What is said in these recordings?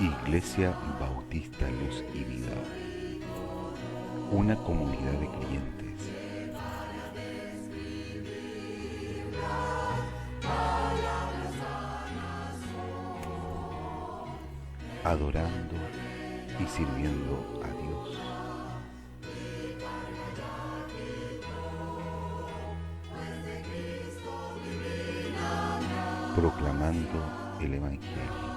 Iglesia Bautista Luz y Vida, una comunidad de creyentes adorando y sirviendo a Dios. Proclamando el Evangelio.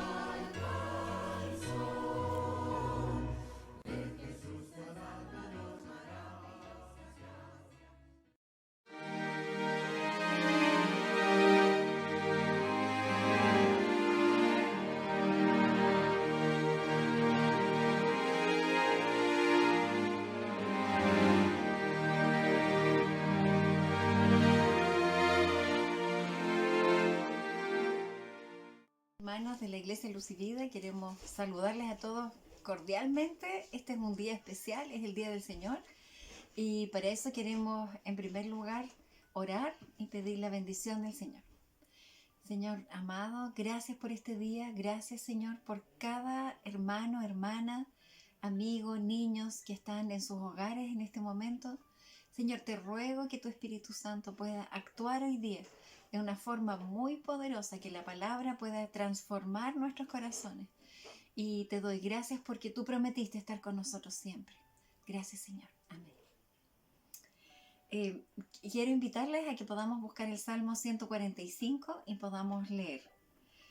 Hermanos de la Iglesia Luz y Vida, queremos saludarles a todos cordialmente. Este es un día especial, es el Día del Señor, y para eso queremos en primer lugar orar y pedir la bendición del Señor. Señor amado, gracias por este día, gracias Señor por cada hermano, hermana, amigo, niños que están en sus hogares en este momento. Señor, te ruego que tu Espíritu Santo pueda actuar hoy día de una forma muy poderosa, que la palabra pueda transformar nuestros corazones. Y te doy gracias porque tú prometiste estar con nosotros siempre. Gracias, Señor. Amén. Quiero invitarles a que podamos buscar el Salmo 145 y podamos leer.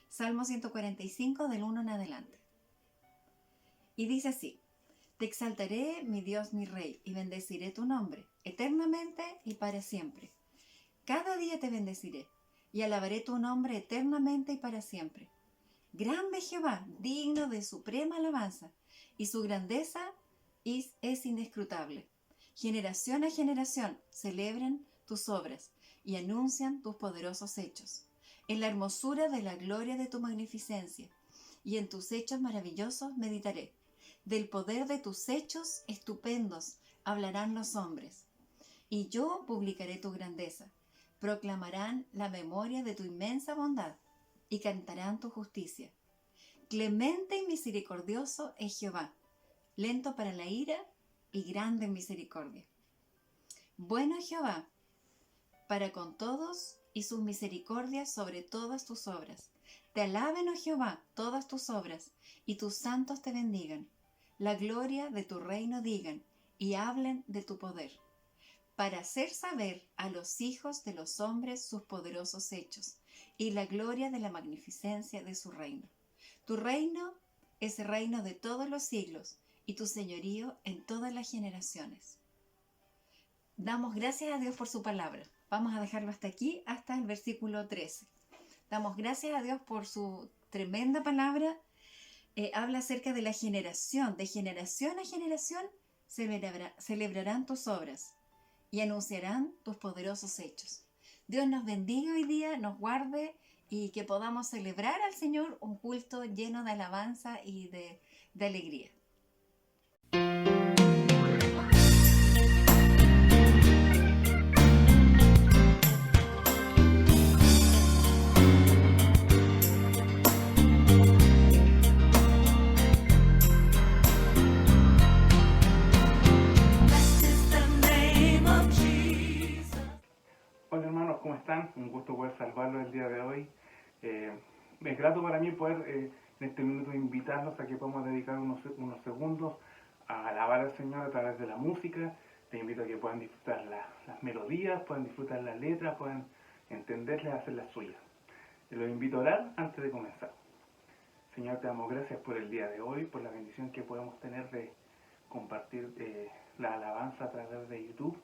Salmo 145 del 1 en adelante. Y dice así: Te exaltaré, mi Dios, mi Rey, y bendeciré tu nombre, eternamente y para siempre. Cada día te bendeciré y alabaré tu nombre eternamente y para siempre. Grande Jehová, digno de suprema alabanza, y su grandeza es inescrutable. Generación a generación celebran tus obras y anuncian tus poderosos hechos. En la hermosura de la gloria de tu magnificencia y en tus hechos maravillosos meditaré. Del poder de tus hechos estupendos hablarán los hombres. Y yo publicaré tu grandeza. Proclamarán la memoria de tu inmensa bondad y cantarán tu justicia. Clemente y misericordioso es Jehová, lento para la ira y grande en misericordia. Bueno es Jehová para con todos y sus misericordias sobre todas tus obras. Te alaben, oh Jehová, todas tus obras, y tus santos te bendigan. La gloria de tu reino digan, y hablen de tu poder, para hacer saber a los hijos de los hombres sus poderosos hechos, y la gloria de la magnificencia de su reino. Tu reino es el reino de todos los siglos, y tu señorío en todas las generaciones. Damos gracias a Dios por su palabra. Vamos a dejarlo hasta aquí, hasta el versículo 13. Damos gracias a Dios por su tremenda palabra. Habla acerca de la generación. De generación a generación celebrarán tus obras y anunciarán tus poderosos hechos. Dios nos bendiga hoy día, nos guarde, y que podamos celebrar al Señor un culto lleno de alabanza y de alegría. Hola hermanos, ¿cómo están? Un gusto poder salvarlos el día de hoy. Es grato para mí poder en este minuto invitarlos a que podamos dedicar unos segundos a alabar al Señor a través de la música. Les invito a que puedan disfrutar las melodías, puedan disfrutar las letras, puedan entenderlas y hacer las suyas. Los invito a orar antes de comenzar. Señor, te damos gracias por el día de hoy, por la bendición que podemos tener de compartir la alabanza a través de YouTube.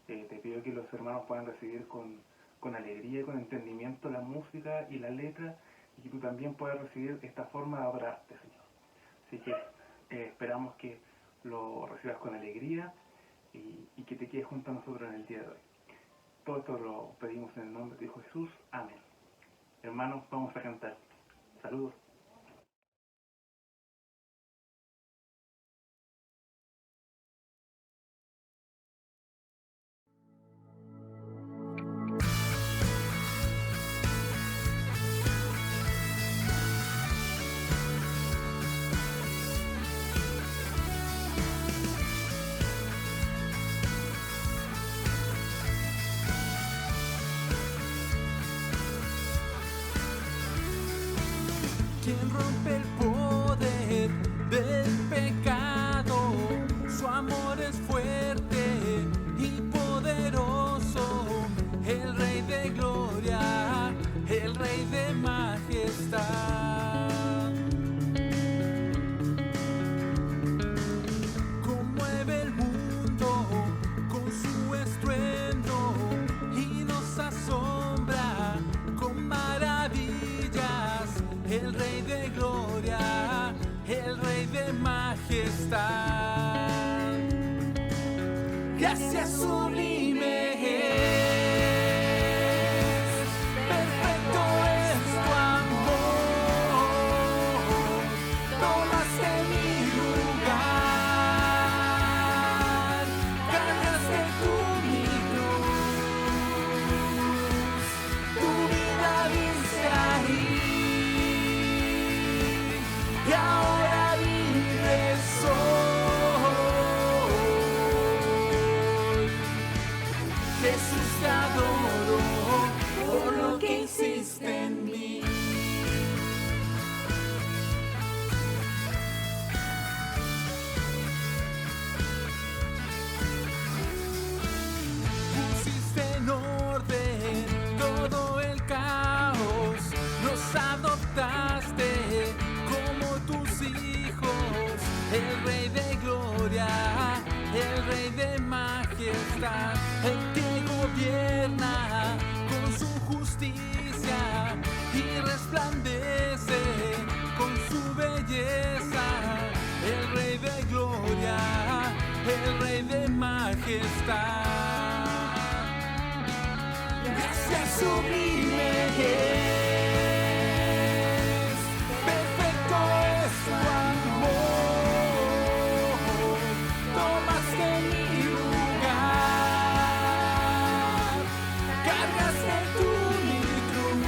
Te pido que los hermanos puedan recibir con alegría y con entendimiento la música y la letra, y que tú también puedas recibir esta forma de adorarte, Señor. Así que esperamos que lo recibas con alegría y que te quedes junto a nosotros en el día de hoy. Todo esto lo pedimos en el nombre de tu Hijo Jesús. Amén. Hermanos, vamos a cantar. Saludos. quien rompe el poder del pecado. Su amor es fuerte y poderoso, el Rey de gloria, el Rey de majestad. Conmueve el mundo con su estruendo y nos asombra con maravillas, el Rey de gloria, el Rey de majestad. Gracias sublime es, perfecto es tu amor, tomaste mi lugar, cargaste tú mi cruz, tu vida diste ahí, y ahora vives hoy. Jesús, te adoro por lo que hiciste en mí. Pusiste en orden todo el caos, nos adoptaste como tus hijos, el Rey de gloria, el Rey de majestad, el que gobierna con su justicia y resplandece con su belleza, el Rey de gloria, el Rey de majestad. Gracias sublime es, perfecto es tu amor, tomaste mi lugar, cargaste tú mi cruz,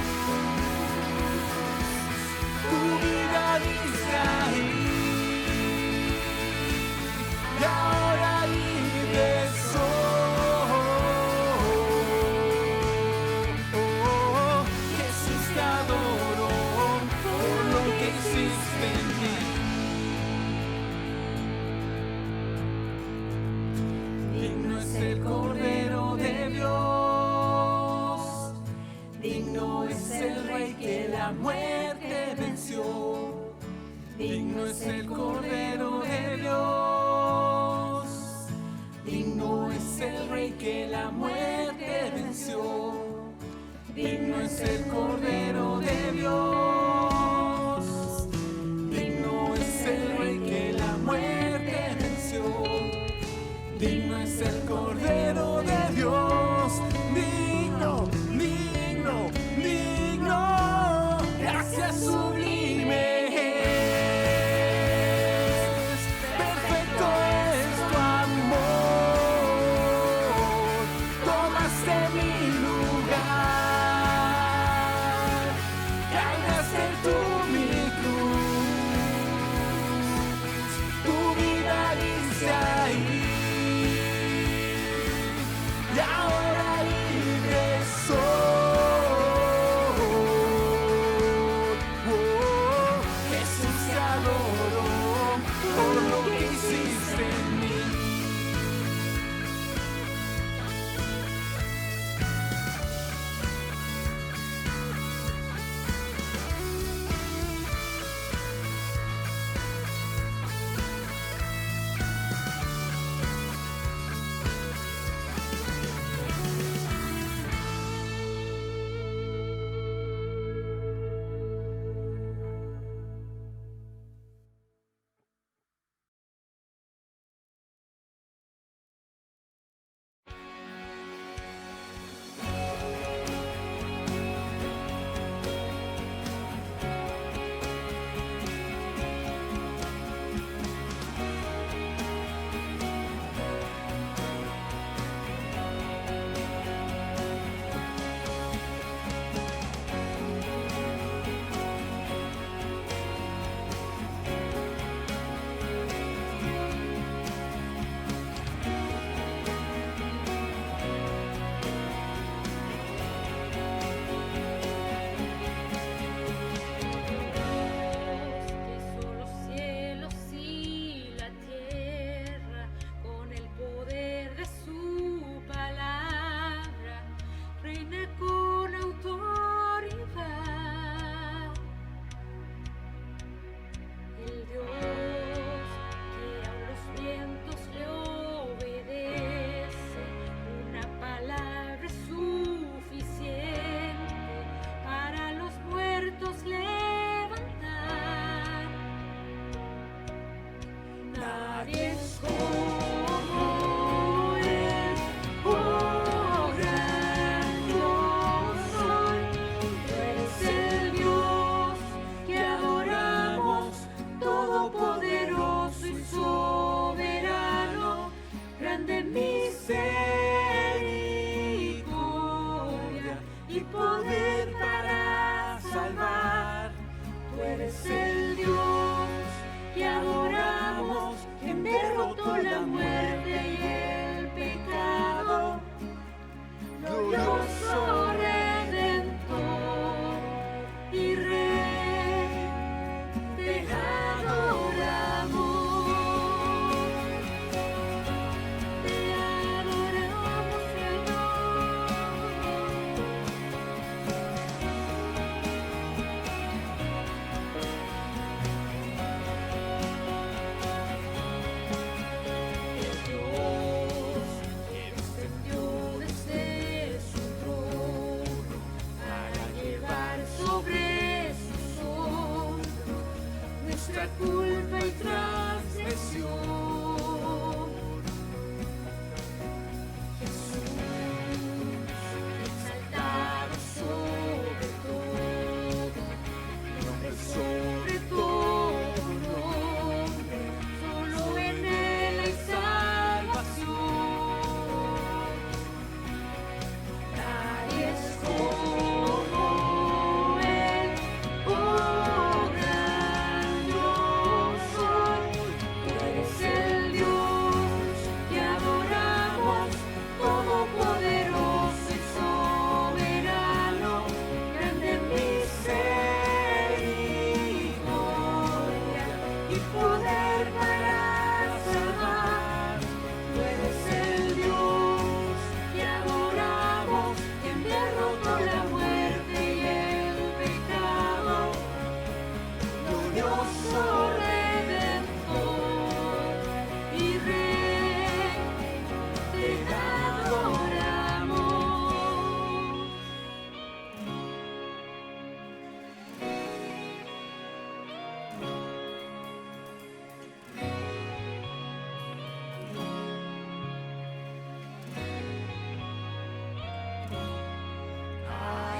tu vida diste ahí, y ahora vives hoy. Jesús, te adoro por lo que hiciste en mí. Digno es el Cordero de Dios, digno es el Rey que la muerte venció, digno es el Cordero de Dios, digno es el Rey que la muerte venció, digno es el Cordero de Dios, digno es el Rey que la muerte venció, digno es el Cordero de Dios, digno, digno, digno. Gracias sublime es, perfecto es tu amor, tomaste mi lugar, cargaste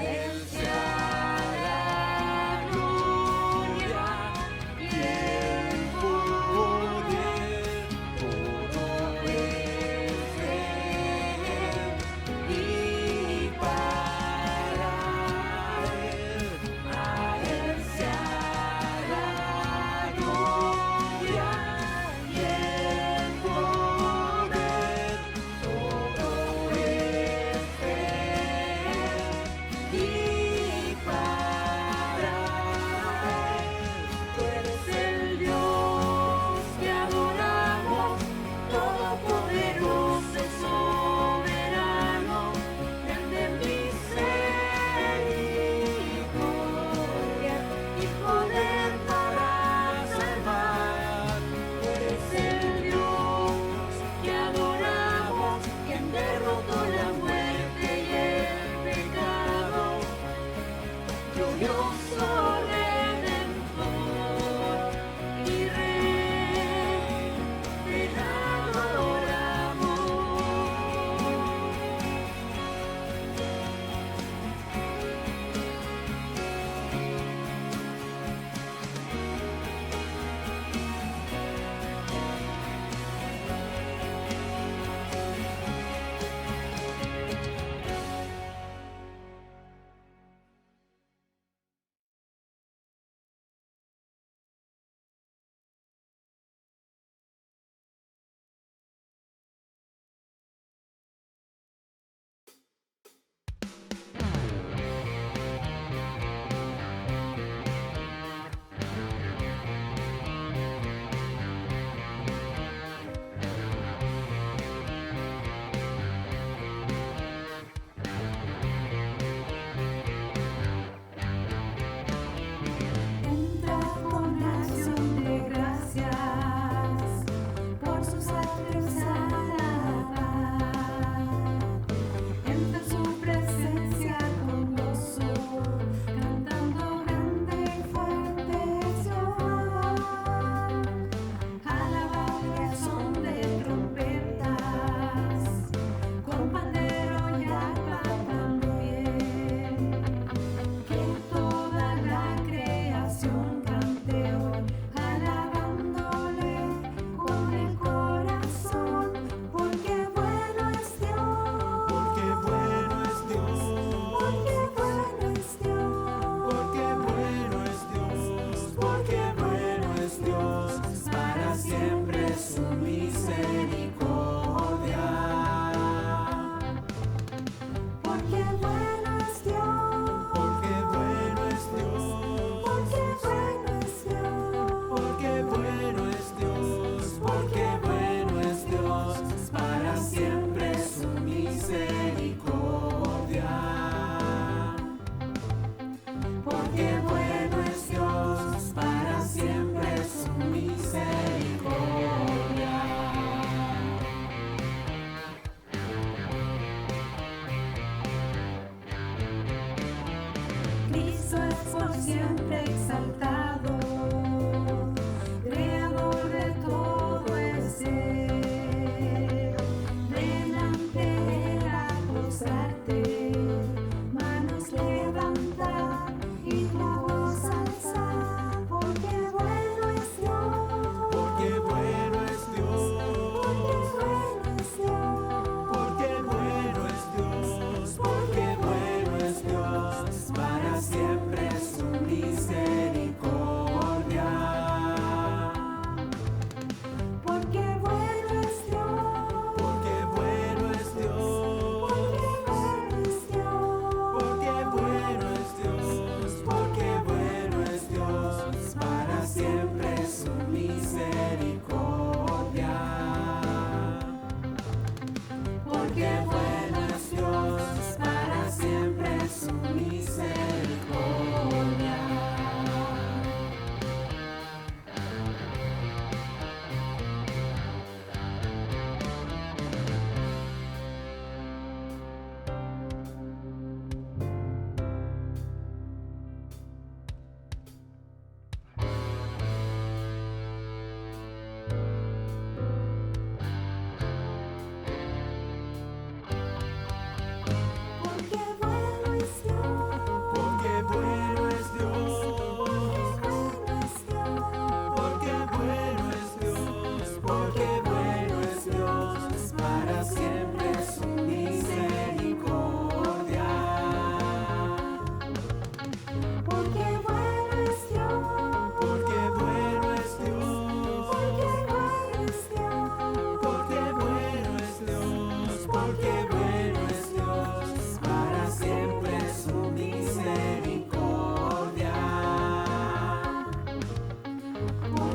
Él sea la gloria y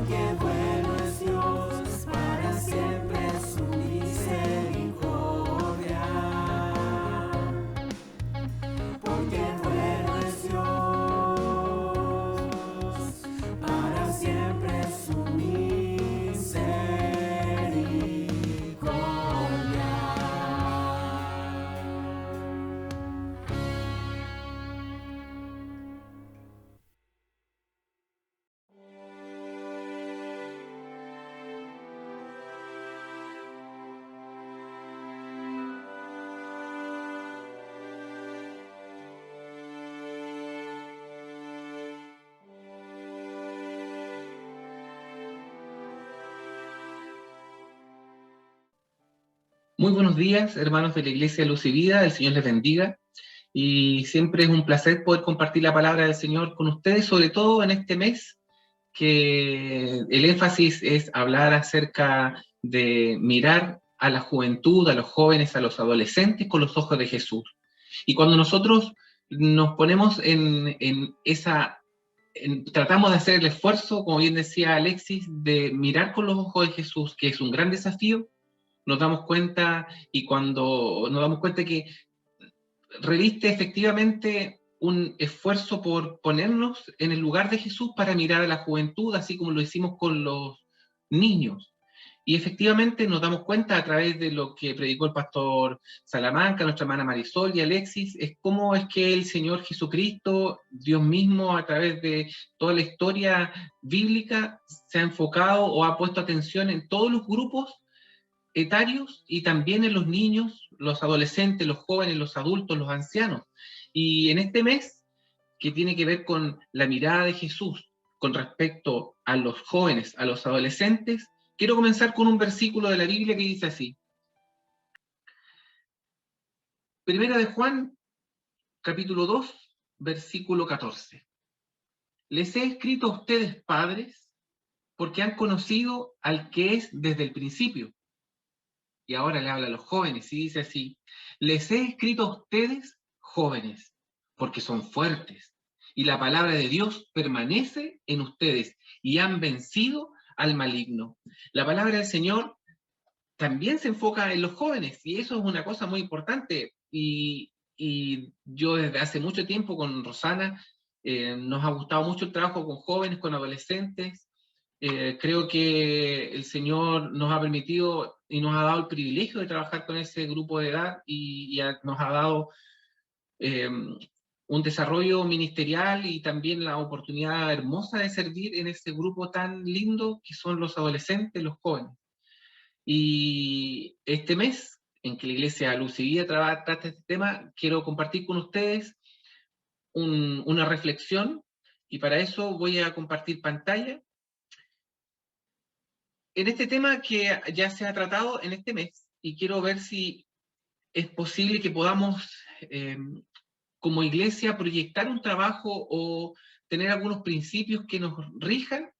porque bueno es Dios, para siempre su misericordia. Porque bueno es Dios, para siempre su misericordia. Muy buenos días, hermanos de la Iglesia Luz y Vida, el Señor les bendiga. Y siempre es un placer poder compartir la palabra del Señor con ustedes, sobre todo en este mes, que el énfasis es hablar acerca de mirar a la juventud, a los jóvenes, a los adolescentes con los ojos de Jesús. Y cuando nosotros nos ponemos tratamos de hacer el esfuerzo, como bien decía Alexis, de mirar con los ojos de Jesús, que es un gran desafío, nos damos cuenta, y cuando nos damos cuenta que reviste efectivamente un esfuerzo por ponernos en el lugar de Jesús para mirar a la juventud, así como lo hicimos con los niños. Y efectivamente nos damos cuenta a través de lo que predicó el pastor Salamanca, nuestra hermana Marisol y Alexis, es cómo es que el Señor Jesucristo, Dios mismo, a través de toda la historia bíblica, se ha enfocado o ha puesto atención en todos los grupos etarios y también en los niños, los adolescentes, los jóvenes, los adultos, los ancianos. Y en este mes, que tiene que ver con la mirada de Jesús con respecto a los jóvenes, a los adolescentes, quiero comenzar con un versículo de la Biblia que dice así. Primera de Juan, capítulo 2, versículo 14. Les he escrito a ustedes, padres, porque han conocido al que es desde el principio. Y ahora le habla a los jóvenes y dice así: les he escrito a ustedes, jóvenes, porque son fuertes, y la palabra de Dios permanece en ustedes, y han vencido al maligno. La palabra del Señor también se enfoca en los jóvenes, y eso es una cosa muy importante. Y yo desde hace mucho tiempo con Rosana, nos ha gustado mucho el trabajo con jóvenes, con adolescentes. Creo que el Señor nos ha permitido y nos ha dado el privilegio de trabajar con ese grupo de edad y nos ha dado un desarrollo ministerial y también la oportunidad hermosa de servir en ese grupo tan lindo que son los adolescentes, los jóvenes. Y este mes, en que la Iglesia Luz y Vida trata este tema, quiero compartir con ustedes una reflexión, y para eso voy a compartir pantalla. En este tema que ya se ha tratado en este mes, y quiero ver si es posible que podamos, como iglesia, proyectar un trabajo o tener algunos principios que nos rijan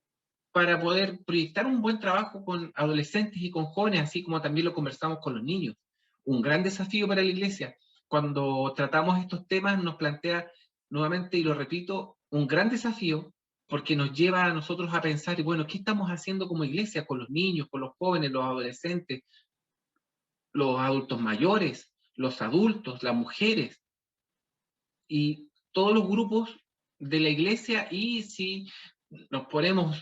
para poder proyectar un buen trabajo con adolescentes y con jóvenes, así como también lo conversamos con los niños. Un gran desafío para la iglesia. Cuando tratamos estos temas nos plantea, nuevamente, y lo repito, un gran desafío, porque nos lleva a nosotros a pensar, bueno, ¿qué estamos haciendo como iglesia con los niños, con los jóvenes, los adolescentes, los adultos mayores, los adultos, las mujeres y todos los grupos de la iglesia? Y si nos ponemos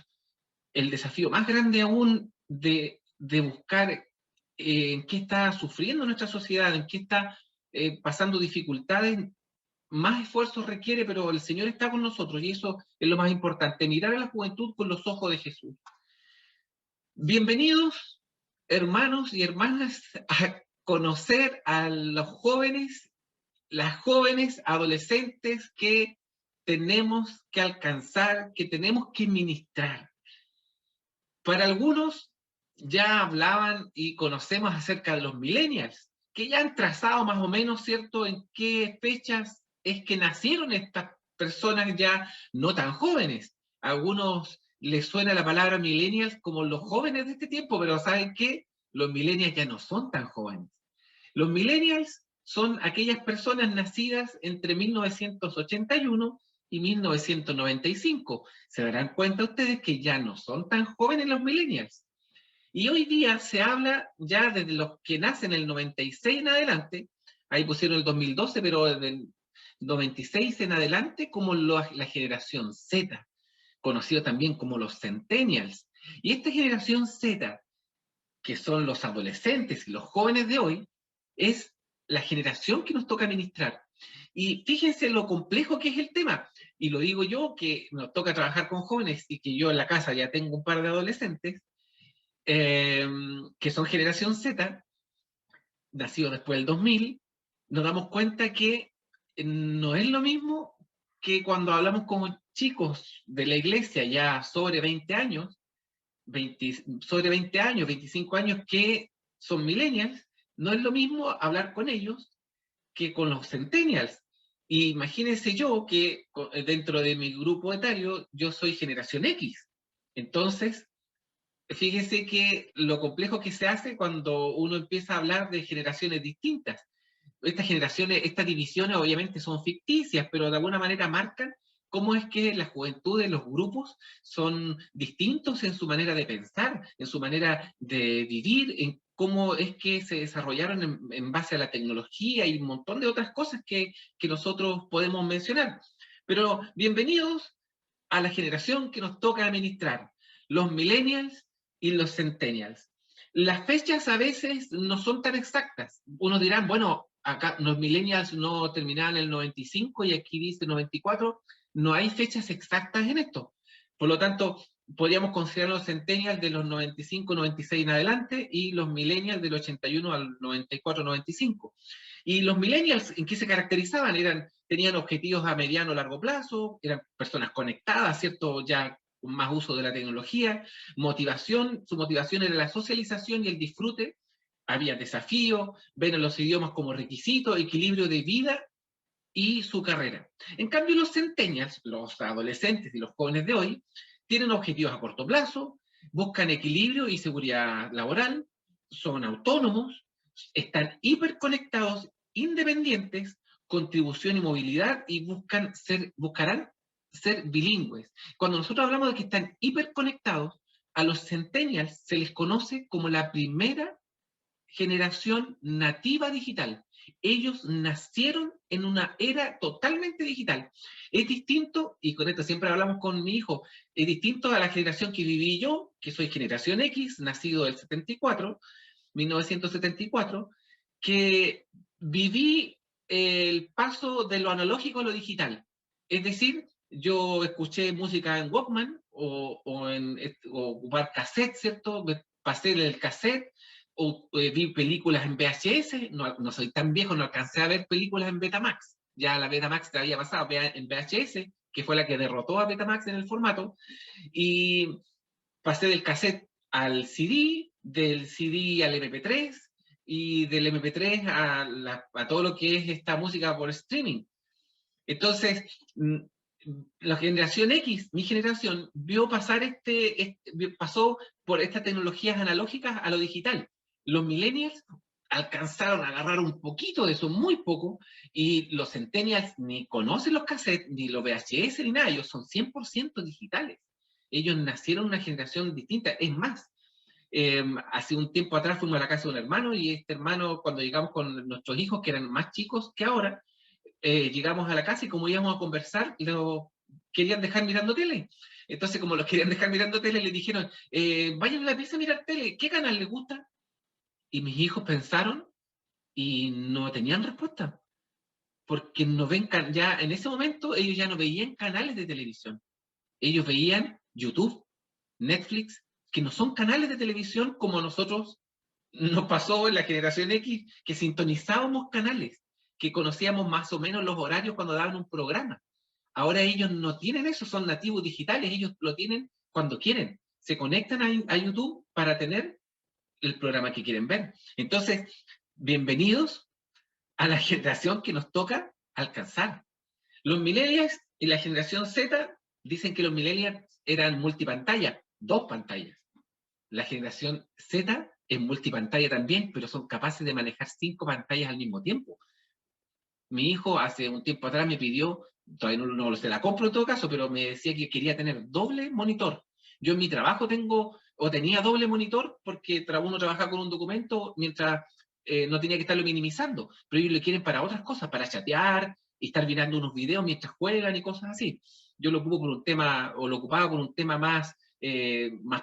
el desafío más grande aún de buscar en qué está sufriendo nuestra sociedad, en qué está pasando dificultades, más esfuerzo requiere, pero el Señor está con nosotros y eso es lo más importante, mirar a la juventud con los ojos de Jesús. Bienvenidos, hermanos y hermanas, a conocer a los jóvenes, las jóvenes adolescentes que tenemos que alcanzar, que tenemos que ministrar. Para algunos ya hablaban y conocemos acerca de los millennials, que ya han trazado más o menos, ¿cierto?, en qué fechas es que nacieron estas personas ya no tan jóvenes. A algunos les suena la palabra millennials como los jóvenes de este tiempo, pero ¿saben qué? Los millennials ya no son tan jóvenes. Los millennials son aquellas personas nacidas entre 1981 y 1995. Se darán cuenta ustedes que ya no son tan jóvenes los millennials. Y hoy día se habla ya desde los que nacen el 96 en adelante, ahí pusieron el 2012, pero desde el 96 en adelante como la generación Z, conocido también como los centennials. Y esta generación Z, que son los adolescentes y los jóvenes de hoy, es la generación que nos toca administrar. Y fíjense lo complejo que es el tema. Y lo digo yo, que nos toca trabajar con jóvenes y que yo en la casa ya tengo un par de adolescentes, que son generación Z, nacidos después del 2000, nos damos cuenta que no es lo mismo que cuando hablamos con chicos de la iglesia ya sobre 20 años, sobre 20 años, 25 años, que son millennials, no es lo mismo hablar con ellos que con los centennials. Y imagínense yo que dentro de mi grupo etario yo soy generación X. Entonces, fíjese que lo complejo que se hace cuando uno empieza a hablar de generaciones distintas. Estas generaciones, estas divisiones obviamente son ficticias, pero de alguna manera marcan cómo es que la juventud de los grupos son distintos en su manera de pensar, en su manera de vivir, en cómo es que se desarrollaron en base a la tecnología y un montón de otras cosas que nosotros podemos mencionar. Pero bienvenidos a la generación que nos toca administrar, los millennials y los centennials. Las fechas a veces no son tan exactas. Unos dirán, bueno, acá los millennials no terminaban el 95 y aquí dice 94. No hay fechas exactas en esto. Por lo tanto, podríamos considerar los centennials de los 95, 96 en adelante y los millennials del 81 al 94, 95. Y los millennials, ¿en qué se caracterizaban? Tenían objetivos a mediano o largo plazo, eran personas conectadas, ¿cierto? Ya con más uso de la tecnología, su motivación era la socialización y el disfrute, había desafíos, ven los idiomas como requisito, equilibrio de vida y su carrera. En cambio, los centennials, los adolescentes y los jóvenes de hoy, tienen objetivos a corto plazo, buscan equilibrio y seguridad laboral, son autónomos, están hiperconectados, independientes, contribución y movilidad y buscarán ser bilingües. Cuando nosotros hablamos de que están hiperconectados, a los centennials se les conoce como la primera generación nativa digital. Ellos nacieron en una era totalmente digital. Es distinto, y con esto siempre hablamos con mi hijo, es distinto a la generación que viví yo, que soy generación X, nacido del 74, 1974, que viví el paso de lo analógico a lo digital. Es decir, yo escuché música en Walkman o ocupar cassette, ¿cierto? Pasé del cassette, o vi películas en VHS, no soy tan viejo, no alcancé a ver películas en Betamax. Ya la Betamax te había pasado en VHS, que fue la que derrotó a Betamax en el formato, y pasé del cassette al CD, del CD al MP3, y del MP3 a todo lo que es esta música por streaming. Entonces, la generación X, mi generación, vio pasar pasó por estas tecnologías analógicas a lo digital. Los millennials alcanzaron a agarrar un poquito de eso, muy poco, y los centennials ni conocen los cassettes, ni los VHS, ni nada, ellos son 100% digitales. Ellos nacieron una generación distinta. Es más, hace un tiempo atrás fuimos a la casa de un hermano, y este hermano, cuando llegamos con nuestros hijos, que eran más chicos que ahora, llegamos a la casa y como íbamos a conversar, lo querían dejar mirando tele. Entonces, como los querían dejar mirando tele, le dijeron, vayan a la pieza a mirar tele, ¿qué canal les gusta? Y mis hijos pensaron y no tenían respuesta, porque no ven ya en ese momento ellos ya no veían canales de televisión, ellos veían YouTube, Netflix, que no son canales de televisión como nosotros nos pasó en la generación X, que sintonizábamos canales, que conocíamos más o menos los horarios cuando daban un programa. Ahora ellos no tienen eso, son nativos digitales, ellos lo tienen cuando quieren. Se conectan a YouTube para tener el programa que quieren ver. Entonces, bienvenidos a la generación que nos toca alcanzar. Los millennials y la generación Z dicen que los millennials eran multipantalla, 2 pantallas. La generación Z es multipantalla también, pero son capaces de manejar 5 pantallas al mismo tiempo. Mi hijo hace un tiempo atrás me pidió todavía no se la compro en todo caso, pero me decía que quería tener doble monitor. Yo en mi trabajo tenía doble monitor porque uno trabaja con un documento mientras no tenía que estarlo minimizando, pero ellos lo quieren para otras cosas, para chatear y estar mirando unos videos mientras juegan y cosas así. Yo lo ocupo por un tema, o lo ocupaba por un tema más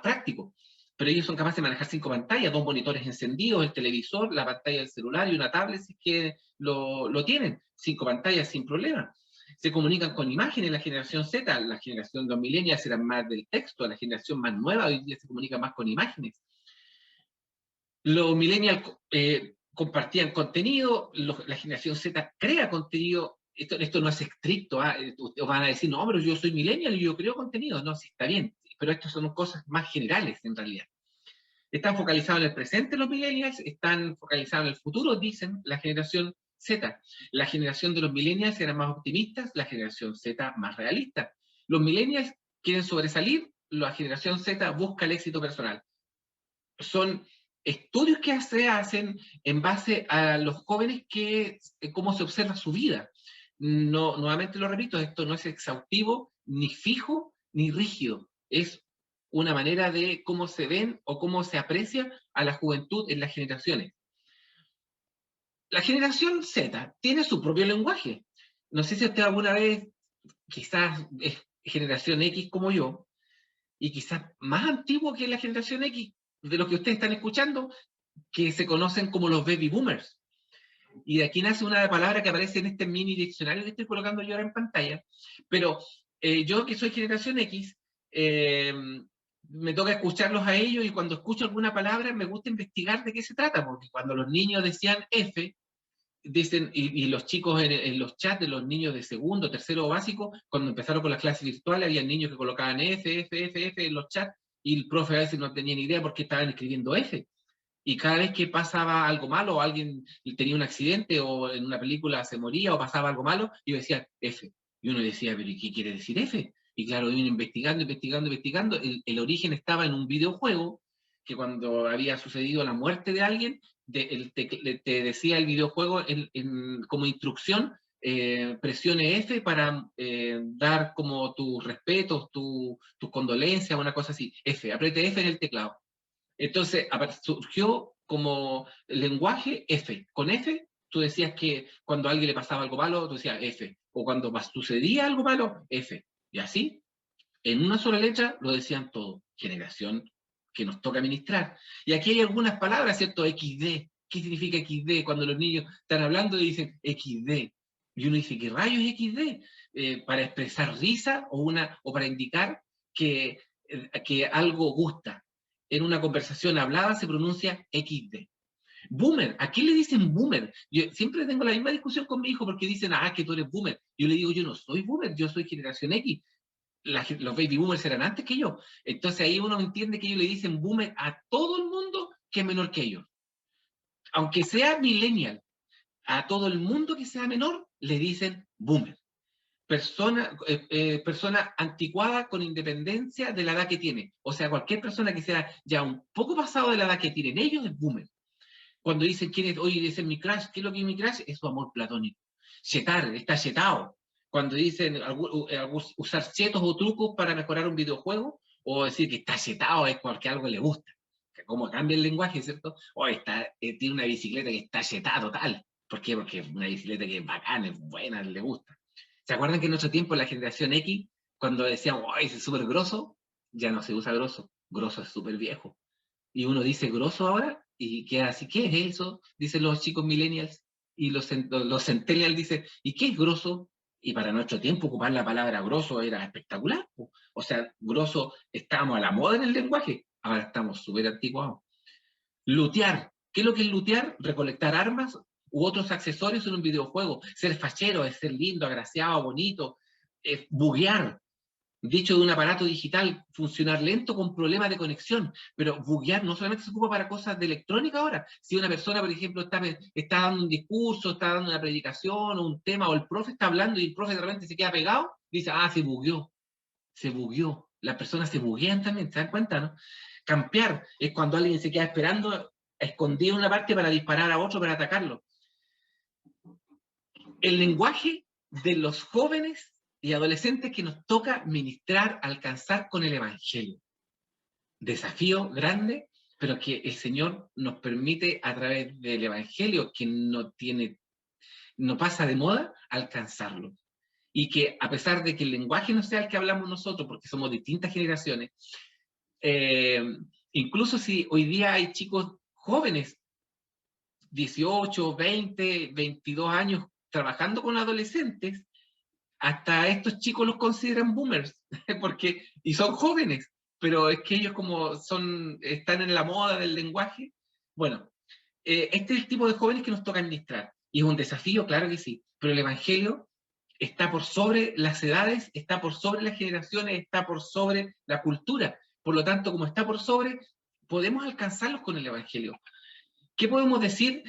práctico, pero ellos son capaces de manejar 5 pantallas, 2 monitores encendidos, el televisor, la pantalla del celular y una tablet, si es que lo tienen, 5 pantallas sin problema. Se comunican con imágenes, la generación Z, la generación de los millennials eran más del texto, la generación más nueva hoy día se comunica más con imágenes. Los millennials compartían contenido, la generación Z crea contenido. Esto no es estricto, ustedes van a decir, no, pero yo soy millennial y yo creo contenido. No, sí, está bien, pero estas son cosas más generales en realidad. Están focalizados en el presente los millennials, están focalizados en el futuro, dicen la generación Z. La generación de los millennials eran más optimistas, la generación Z más realista. Los millennials quieren sobresalir, la generación Z busca el éxito personal. Son estudios que se hacen en base a los jóvenes, cómo se observa su vida. No, nuevamente lo repito, esto no es exhaustivo, ni fijo, ni rígido. Es una manera de cómo se ven o cómo se aprecia a la juventud en las generaciones. La generación Z tiene su propio lenguaje. No sé si usted alguna vez, quizás es generación X como yo, y quizás más antiguo que la generación X, de los que ustedes están escuchando, que se conocen como los baby boomers. Y de aquí nace una palabra que aparece en este mini diccionario que estoy colocando yo ahora en pantalla. Pero yo, que soy generación X, me toca escucharlos a ellos, y cuando escucho alguna palabra me gusta investigar de qué se trata, porque cuando los niños decían F, dicen, y los chicos en los chats de los niños de segundo, tercero o básico, cuando empezaron con las clases virtuales, había niños que colocaban F en los chats, y el profe a veces no tenía ni idea por qué estaban escribiendo F. Y cada vez que pasaba algo malo, o alguien tenía un accidente, o en una película se moría, o pasaba algo malo, yo decía F. Y uno decía, ¿pero qué quiere decir F? Y claro, vino investigando. El origen estaba en un videojuego, que cuando había sucedido la muerte de alguien, te decía el videojuego como instrucción, presione F para dar como tus respetos, tus condolencias, una cosa así. F, apriete F en el teclado. Entonces surgió como lenguaje F. Con F tú decías que cuando a alguien le pasaba algo malo, tú decías F. O cuando sucedía algo malo, F. Y así, en una sola letra, lo decían todo. Generación que nos toca administrar. Y aquí hay algunas palabras, ¿cierto? XD. ¿Qué significa XD? Cuando los niños están hablando y dicen XD. Y uno dice, ¿qué rayos es XD? Para expresar risa o para indicar que algo gusta. En una conversación hablada se pronuncia XD. Boomer, ¿a qué le dicen boomer? Yo siempre tengo la misma discusión con mi hijo porque dicen, que tú eres boomer. Yo le digo, yo no soy boomer, yo soy generación X. Los baby boomers eran antes que yo. Entonces ahí uno entiende que ellos le dicen boomer a todo el mundo que es menor que ellos. Aunque sea millennial, a todo el mundo que sea menor le dicen boomer. Persona anticuada con independencia de la edad que tiene. O sea, cualquier persona que sea ya un poco pasado de la edad que tienen ellos es boomer. Cuando dicen quién es, oye, dicen mi crush, ¿qué es lo que es mi crush? Es su amor platónico. Chetar, está chetado. Cuando dicen usar chetos o trucos para mejorar un videojuego, o decir que está chetado es porque algo le gusta. Como cambia el lenguaje, ¿cierto? O tiene una bicicleta que está chetada total. ¿Por qué? Porque es una bicicleta que es bacana, es buena, le gusta. ¿Se acuerdan que en nuestro tiempo, la generación X, cuando decíamos, ese es súper grosso, ya no se usa grosso, grosso es súper viejo. Y uno dice grosso ahora, y queda así, ¿qué es eso? Dicen los chicos millennials, y los centennials dicen, ¿y qué es grosso? Y para nuestro tiempo ocupar la palabra grosso era espectacular. O sea, grosso, estábamos a la moda en el lenguaje, ahora estamos súper anticuados. Lutear, ¿qué es lo que es lutear? Recolectar armas u otros accesorios en un videojuego. Ser fachero es ser lindo, agraciado, bonito. Buguear, dicho de un aparato digital, funcionar lento con problemas de conexión. Pero buguear no solamente se ocupa para cosas de electrónica ahora. Si una persona, por ejemplo, está dando un discurso, está dando una predicación o un tema, o el profe está hablando y el profe de repente se queda pegado, dice, se bugueó. Se bugueó. Las personas se buguean también, ¿se dan cuenta, no? Campear es cuando alguien se queda esperando escondido en una parte para disparar a otro, para atacarlo. El lenguaje de los jóvenes y adolescentes que nos toca ministrar, alcanzar con el Evangelio. Desafío grande, pero que el Señor nos permite a través del Evangelio, que no pasa de moda, alcanzarlo. Y que a pesar de que el lenguaje no sea el que hablamos nosotros, porque somos distintas generaciones, incluso si hoy día hay chicos jóvenes, 18, 20, 22 años, trabajando con adolescentes, hasta estos chicos los consideran boomers, y son jóvenes, pero es que ellos como están en la moda del lenguaje. Bueno, este es el tipo de jóvenes que nos toca administrar, y es un desafío, claro que sí, pero el Evangelio está por sobre las edades, está por sobre las generaciones, está por sobre la cultura. Por lo tanto, como está por sobre, podemos alcanzarlos con el Evangelio. ¿Qué podemos decir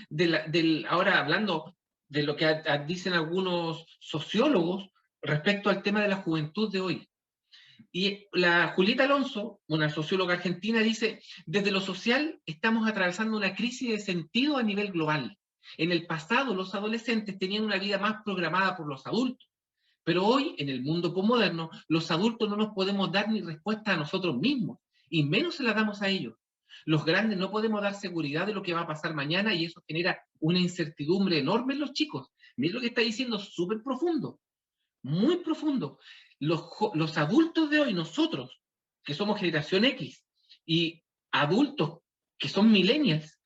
ahora hablando de lo que dicen algunos sociólogos respecto al tema de la juventud de hoy? Y la Julieta Alonso, una socióloga argentina, dice: desde lo social estamos atravesando una crisis de sentido a nivel global. En el pasado los adolescentes tenían una vida más programada por los adultos, pero hoy en el mundo posmoderno los adultos no nos podemos dar ni respuesta a nosotros mismos, y menos se la damos a ellos. Los grandes no podemos dar seguridad de lo que va a pasar mañana, y eso genera una incertidumbre enorme en los chicos. Miren lo que está diciendo, súper profundo, muy profundo. Los adultos de hoy, nosotros, que somos generación X, y adultos que son millennials,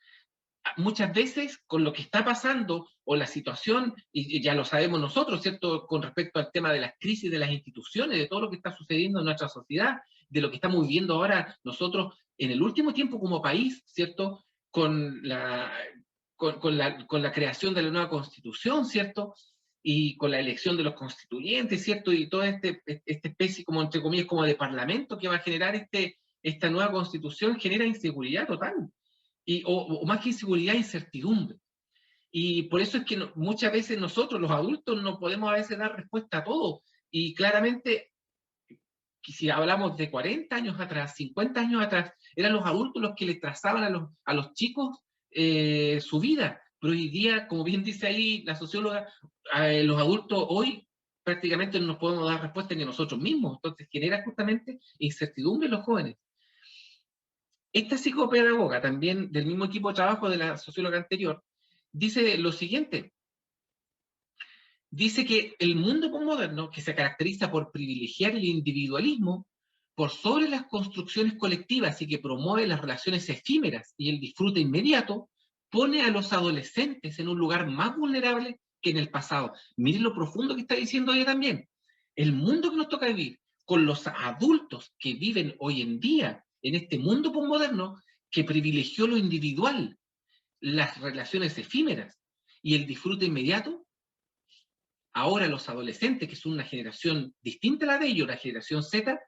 muchas veces con lo que está pasando o la situación, y ya lo sabemos nosotros, ¿cierto?, con respecto al tema de las crisis de las instituciones, de todo lo que está sucediendo en nuestra sociedad, de lo que estamos viviendo ahora nosotros en el último tiempo como país, ¿cierto?, con la creación de la nueva Constitución, ¿cierto?, y con la elección de los constituyentes, ¿cierto?, y toda esta especie, como entre comillas, como de parlamento que va a generar esta nueva Constitución, genera inseguridad total. O más que inseguridad, incertidumbre. Y por eso es que muchas veces nosotros, los adultos, no podemos a veces dar respuesta a todo. Y claramente, si hablamos de 40 años atrás, 50 años atrás, eran los adultos los que les trazaban a los chicos su vida. Pero hoy día, como bien dice ahí la socióloga, los adultos hoy prácticamente no nos podemos dar respuesta ni a nosotros mismos. Entonces genera justamente incertidumbre en los jóvenes. Esta psicopedagoga, también del mismo equipo de trabajo de la socióloga anterior, dice lo siguiente. Dice que el mundo posmoderno, que se caracteriza por privilegiar el individualismo por sobre las construcciones colectivas y que promueve las relaciones efímeras y el disfrute inmediato, pone a los adolescentes en un lugar más vulnerable que en el pasado. Miren lo profundo que está diciendo ella también. El mundo que nos toca vivir, con los adultos que viven hoy en día en este mundo posmoderno, que privilegió lo individual, las relaciones efímeras y el disfrute inmediato, ahora los adolescentes, que son una generación distinta a la de ellos, la generación Z,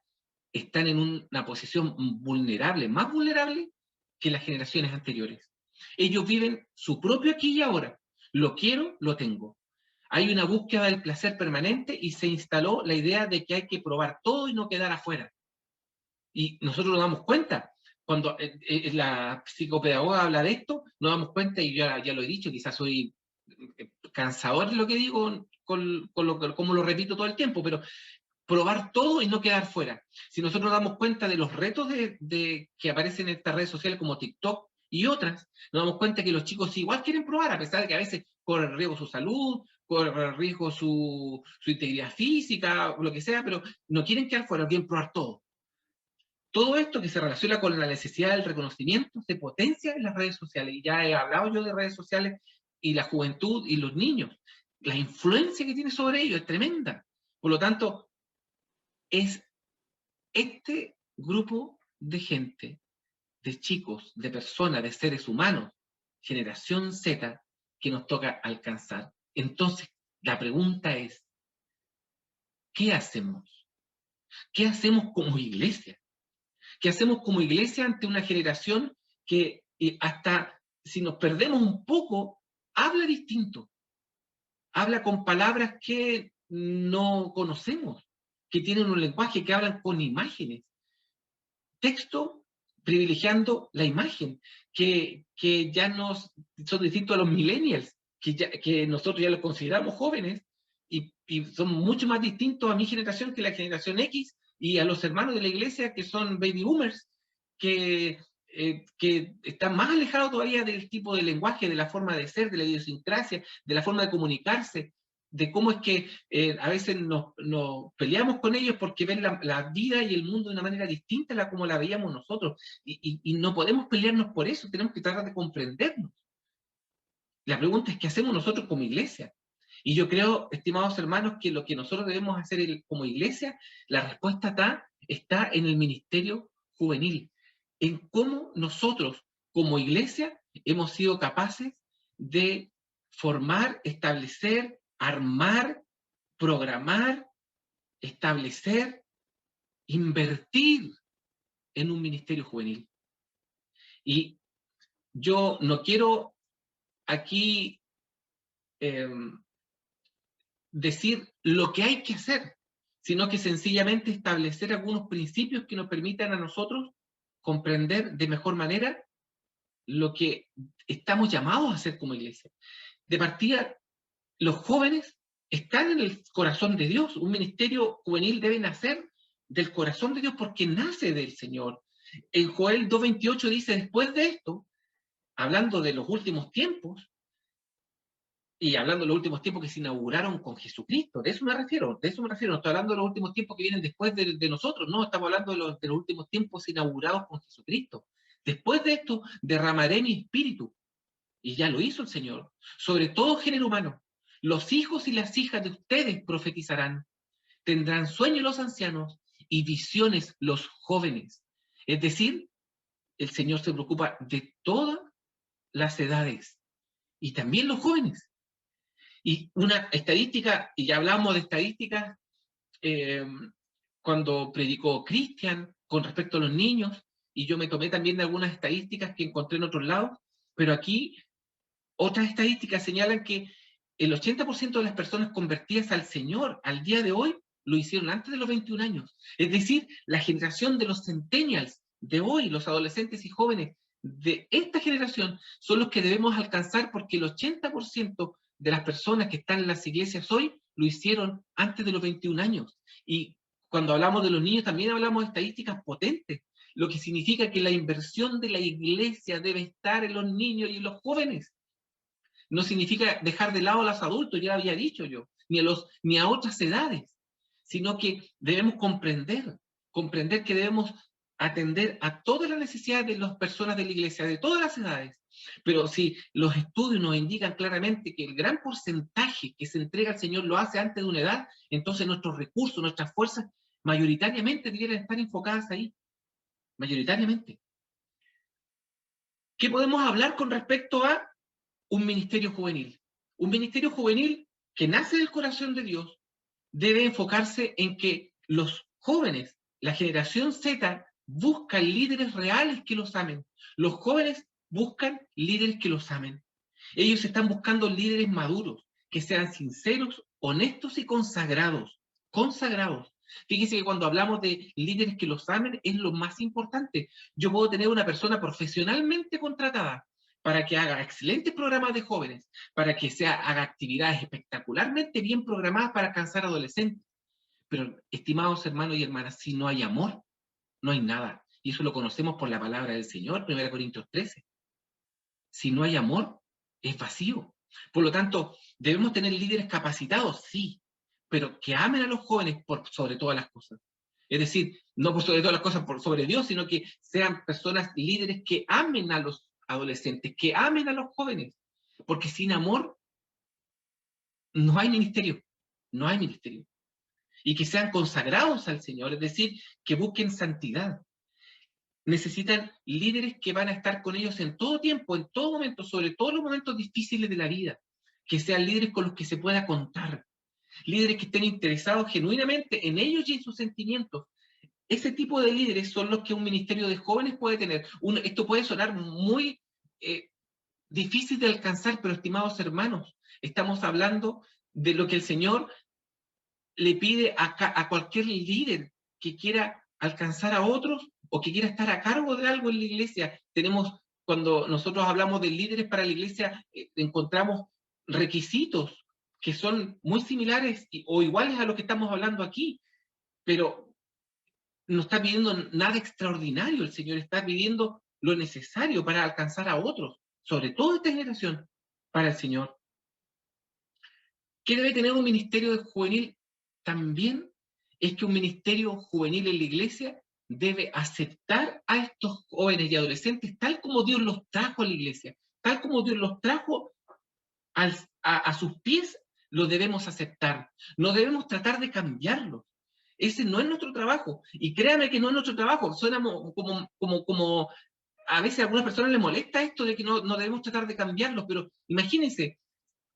están en una posición vulnerable, más vulnerable que las generaciones anteriores. Ellos viven su propio aquí y ahora. Lo quiero, lo tengo. Hay una búsqueda del placer permanente y se instaló la idea de que hay que probar todo y no quedar afuera. Y nosotros nos damos cuenta, cuando la psicopedagoga habla de esto, nos damos cuenta, y yo ya lo he dicho, quizás soy cansador de lo que digo, como lo repito todo el tiempo, pero probar todo y no quedar fuera. Si nosotros nos damos cuenta de los retos que aparecen en estas redes sociales como TikTok y otras, nos damos cuenta que los chicos igual quieren probar, a pesar de que a veces corren riesgo su salud, corren riesgo su integridad física, o lo que sea, pero no quieren quedar fuera, quieren probar todo. Todo esto que se relaciona con la necesidad del reconocimiento se potencia en las redes sociales. Y ya he hablado yo de redes sociales y la juventud y los niños. La influencia que tiene sobre ellos es tremenda. Por lo tanto, es este grupo de gente, de chicos, de personas, de seres humanos, generación Z, que nos toca alcanzar. Entonces, la pregunta es, ¿qué hacemos? ¿Qué hacemos como iglesia? ¿Qué hacemos como iglesia ante una generación que hasta si nos perdemos un poco, habla distinto? Habla con palabras que no conocemos, que tienen un lenguaje, que hablan con imágenes. Texto privilegiando la imagen, que ya son distintos a los millennials, que nosotros ya los consideramos jóvenes, y son mucho más distintos a mi generación que la generación X y a los hermanos de la iglesia que son baby boomers, que están más alejados todavía del tipo de lenguaje, de la forma de ser, de la idiosincrasia, de la forma de comunicarse, de cómo es que a veces nos peleamos con ellos porque ven la vida y el mundo de una manera distinta a la como la veíamos nosotros. Y no podemos pelearnos por eso, tenemos que tratar de comprendernos. La pregunta es, ¿qué hacemos nosotros como iglesia? Y yo creo, estimados hermanos, que lo que nosotros debemos hacer como iglesia, la respuesta está en el ministerio juvenil, en cómo nosotros como iglesia hemos sido capaces de formar, establecer, armar, programar, establecer, invertir en un ministerio juvenil. Y yo no quiero aquí decir lo que hay que hacer, sino que sencillamente establecer algunos principios que nos permitan a nosotros comprender de mejor manera lo que estamos llamados a hacer como iglesia. De partida, los jóvenes están en el corazón de Dios. Un ministerio juvenil debe nacer del corazón de Dios porque nace del Señor. En Joel 2:28 dice, después de esto, hablando de los últimos tiempos, y hablando de los últimos tiempos que se inauguraron con Jesucristo, de eso me refiero, no estoy hablando de los últimos tiempos que vienen después de nosotros, no, estamos hablando de los últimos tiempos inaugurados con Jesucristo. Después de esto, derramaré mi espíritu, y ya lo hizo el Señor, sobre todo género humano. Los hijos y las hijas de ustedes profetizarán, tendrán sueños los ancianos y visiones los jóvenes. Es decir, el Señor se preocupa de todas las edades, y también los jóvenes. Y una estadística, y ya hablamos de estadísticas, cuando predicó Cristian con respecto a los niños, y yo me tomé también de algunas estadísticas que encontré en otros lados, pero aquí otras estadísticas señalan que el 80% de las personas convertidas al Señor al día de hoy lo hicieron antes de los 21 años. Es decir, la generación de los centennials de hoy, los adolescentes y jóvenes de esta generación, son los que debemos alcanzar porque el 80% de las personas que están en las iglesias hoy lo hicieron antes de los 21 años. Y cuando hablamos de los niños también hablamos de estadísticas potentes, lo que significa que la inversión de la iglesia debe estar en los niños y en los jóvenes. No significa dejar de lado a los adultos, ya había dicho yo, ni a otras edades, sino que debemos comprender que debemos atender a todas las necesidades de las personas de la iglesia, de todas las edades. Pero si los estudios nos indican claramente que el gran porcentaje que se entrega al Señor lo hace antes de una edad, entonces nuestros recursos, nuestras fuerzas, mayoritariamente debieran estar enfocadas ahí. Mayoritariamente. ¿Qué podemos hablar con respecto a un ministerio juvenil? Un ministerio juvenil que nace del corazón de Dios debe enfocarse en que los jóvenes, la generación Z, buscan líderes reales que los amen. Los jóvenes buscan líderes que los amen. Ellos están buscando líderes maduros, que sean sinceros, honestos y consagrados. Consagrados. Fíjense que cuando hablamos de líderes que los amen es lo más importante. Yo puedo tener una persona profesionalmente contratada para que haga excelentes programas de jóvenes, para que haga actividades espectacularmente bien programadas para alcanzar adolescentes. Pero, estimados hermanos y hermanas, si no hay amor, no hay nada. Y eso lo conocemos por la palabra del Señor, 1 Corintios 13. Si no hay amor, es vacío. Por lo tanto, debemos tener líderes capacitados, sí, pero que amen a los jóvenes por sobre todas las cosas. Es decir, no por sobre todas las cosas por sobre Dios, sino que sean personas líderes que amen a los adolescentes, que amen a los jóvenes. Porque sin amor no hay ministerio, no hay ministerio. Y que sean consagrados al Señor, es decir, que busquen santidad. Necesitan líderes que van a estar con ellos en todo tiempo, en todo momento, sobre todo los momentos difíciles de la vida. Que sean líderes con los que se pueda contar. Líderes que estén interesados genuinamente en ellos y en sus sentimientos. Ese tipo de líderes son los que un ministerio de jóvenes puede tener. Esto puede sonar muy difícil de alcanzar, pero estimados hermanos, estamos hablando de lo que el Señor le pide a cualquier líder que quiera alcanzar a otros o que quiera estar a cargo de algo en la iglesia. Cuando nosotros hablamos de líderes para la iglesia, encontramos requisitos que son muy similares o iguales a lo que estamos hablando aquí, pero no está pidiendo nada extraordinario. El Señor está pidiendo lo necesario para alcanzar a otros, sobre todo esta generación, para el Señor. ¿Qué debe tener un ministerio juvenil? También es que un ministerio juvenil en la iglesia debe aceptar a estos jóvenes y adolescentes tal como Dios los trajo a la iglesia, tal como Dios los trajo a sus pies, lo debemos aceptar. No debemos tratar de cambiarlos. Ese no es nuestro trabajo. Y créame que no es nuestro trabajo. Suena como a veces a algunas personas les molesta esto de que no debemos tratar de cambiarlos, pero imagínense,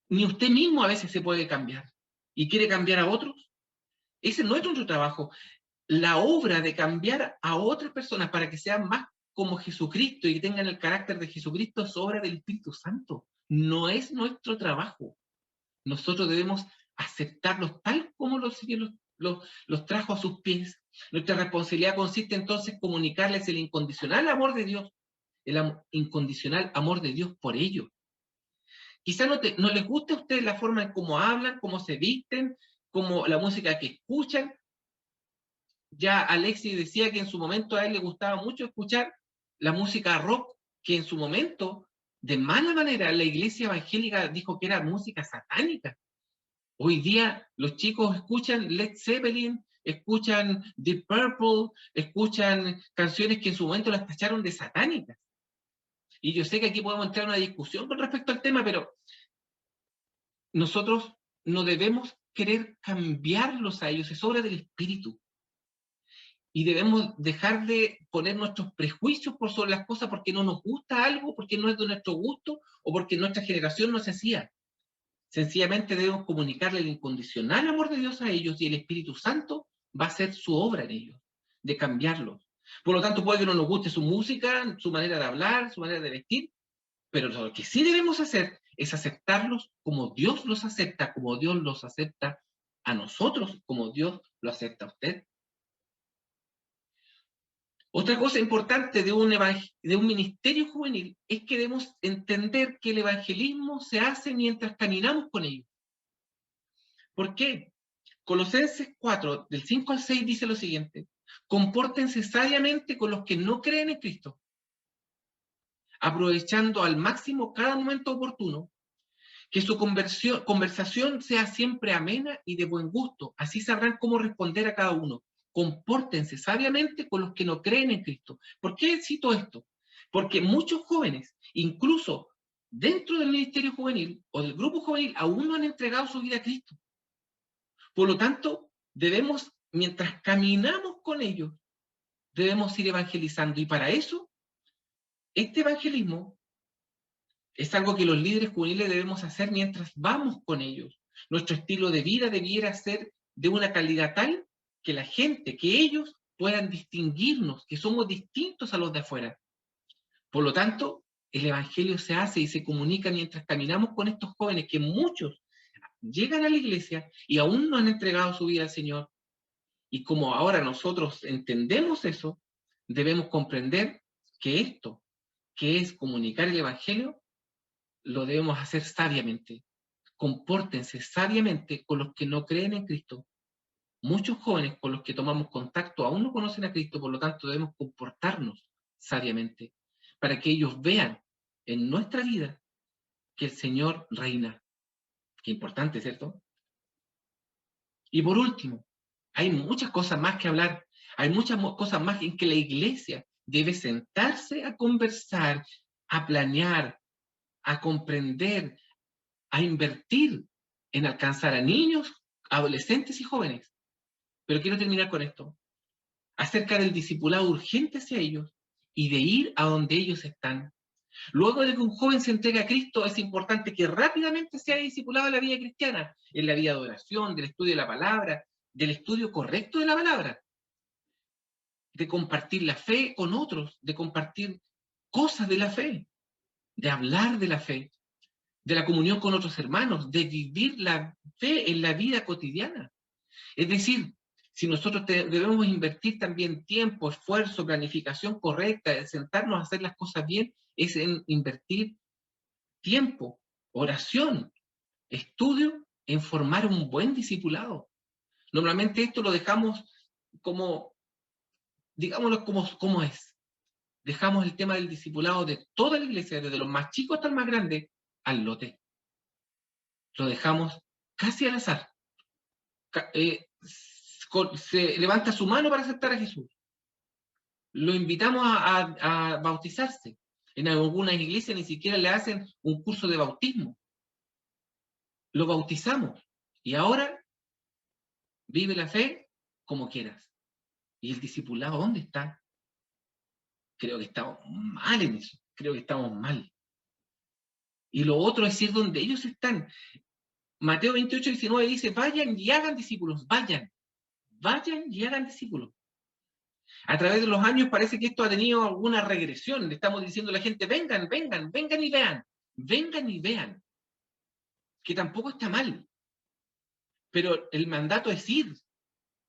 ni usted mismo a veces se puede cambiar y quiere cambiar a otros. Ese no es nuestro trabajo. La obra de cambiar a otras personas para que sean más como Jesucristo y que tengan el carácter de Jesucristo es obra del Espíritu Santo. No es nuestro trabajo. Nosotros debemos aceptarlos tal como los trajo a sus pies. Nuestra responsabilidad consiste entonces en comunicarles el incondicional amor de Dios, el incondicional amor de Dios por ellos. Quizá no les guste a ustedes la forma en cómo hablan, cómo se visten, como la música que escuchan. Ya Alexis decía que en su momento a él le gustaba mucho escuchar la música rock, que en su momento, de mala manera, la iglesia evangélica dijo que era música satánica. Hoy día los chicos escuchan Led Zeppelin, escuchan Deep Purple, escuchan canciones que en su momento las tacharon de satánicas. Y yo sé que aquí podemos entrar en una discusión con respecto al tema, pero nosotros no debemos querer cambiarlos a ellos, es obra del Espíritu. Y debemos dejar de poner nuestros prejuicios por sobre las cosas porque no nos gusta algo, porque no es de nuestro gusto o porque nuestra generación no se hacía. Sencillamente debemos comunicarle el incondicional amor de Dios a ellos y el Espíritu Santo va a hacer su obra en ellos, de cambiarlos. Por lo tanto, puede que no nos guste su música, su manera de hablar, su manera de vestir, pero lo que sí debemos hacer es aceptarlos como Dios los acepta, como Dios los acepta a nosotros, como Dios lo acepta a usted. Otra cosa importante de un ministerio juvenil es que debemos entender que el evangelismo se hace mientras caminamos con ellos. ¿Por qué? Colosenses 4, del 5 al 6 dice lo siguiente: compórtense sabiamente con los que no creen en Cristo, aprovechando al máximo cada momento oportuno, que su conversación sea siempre amena y de buen gusto, así sabrán cómo responder a cada uno. Compórtense sabiamente con los que no creen en Cristo. ¿Por qué cito esto? Porque muchos jóvenes, incluso dentro del ministerio juvenil o del grupo juvenil, aún no han entregado su vida a Cristo. Por lo tanto, debemos, mientras caminamos con ellos, debemos ir evangelizando. Y para eso, este evangelismo es algo que los líderes juveniles debemos hacer mientras vamos con ellos. Nuestro estilo de vida debiera ser de una calidad tal que la gente, que ellos puedan distinguirnos, que somos distintos a los de afuera. Por lo tanto, el evangelio se hace y se comunica mientras caminamos con estos jóvenes que muchos llegan a la iglesia y aún no han entregado su vida al Señor. Y como ahora nosotros entendemos eso, debemos comprender que esto, que es comunicar el evangelio, lo debemos hacer sabiamente. Compórtense sabiamente con los que no creen en Cristo. Muchos jóvenes con los que tomamos contacto aún no conocen a Cristo, por lo tanto debemos comportarnos sabiamente para que ellos vean en nuestra vida que el Señor reina. Qué importante, ¿cierto? Y por último, hay muchas cosas más que hablar. Hay muchas cosas más en que la iglesia debe sentarse a conversar, a planear, a comprender, a invertir en alcanzar a niños, adolescentes y jóvenes. Pero quiero terminar con esto. Acerca del discipulado urgente hacia ellos y de ir a donde ellos están. Luego de que un joven se entregue a Cristo, es importante que rápidamente sea discipulado en la vida cristiana, en la vida de oración, del estudio de la palabra, del estudio correcto de la palabra, de compartir la fe con otros, de compartir cosas de la fe, de hablar de la fe, de la comunión con otros hermanos, de vivir la fe en la vida cotidiana. Es decir, si nosotros debemos invertir también tiempo, esfuerzo, planificación correcta, de sentarnos a hacer las cosas bien, es en invertir tiempo, oración, estudio en formar un buen discipulado. Normalmente esto lo dejamos como, digámoslo como es. Dejamos el tema del discipulado de toda la iglesia, desde los más chicos hasta el más grande, al lote. Lo dejamos casi al azar. Se levanta su mano para aceptar a Jesús. Lo invitamos a bautizarse. En algunas iglesias ni siquiera le hacen un curso de bautismo. Lo bautizamos. Y ahora vive la fe como quieras. ¿Y el discipulado dónde está? Creo que estamos mal en eso. Creo que estamos mal. Y lo otro es ir donde ellos están. Mateo 28, 19 dice, vayan y hagan discípulos. Vayan y hagan discípulos. A través de los años parece que esto ha tenido alguna regresión. Le estamos diciendo a la gente, vengan y vean. Vengan y vean. Que tampoco está mal. Pero el mandato es ir.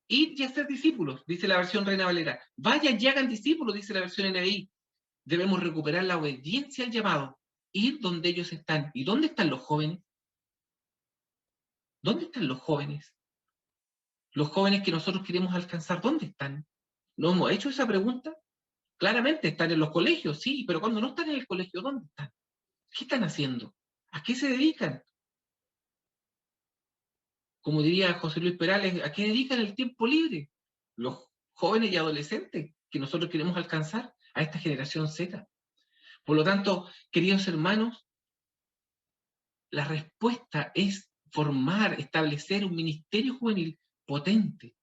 Ir y hacer discípulos, dice la versión Reina Valera. Vayan y hagan discípulos, dice la versión NBI. Debemos recuperar la obediencia al llamado. Ir donde ellos están. ¿Y dónde están los jóvenes? ¿Dónde están los jóvenes? Los jóvenes que nosotros queremos alcanzar, ¿dónde están? ¿No hemos hecho esa pregunta? Claramente están en los colegios, sí, pero cuando no están en el colegio, ¿dónde están? ¿Qué están haciendo? ¿A qué se dedican? Como diría José Luis Perales, ¿a qué dedican el tiempo libre? Los jóvenes y adolescentes que nosotros queremos alcanzar, a esta generación Z. Por lo tanto, queridos hermanos, la respuesta es formar, establecer un ministerio juvenil potente,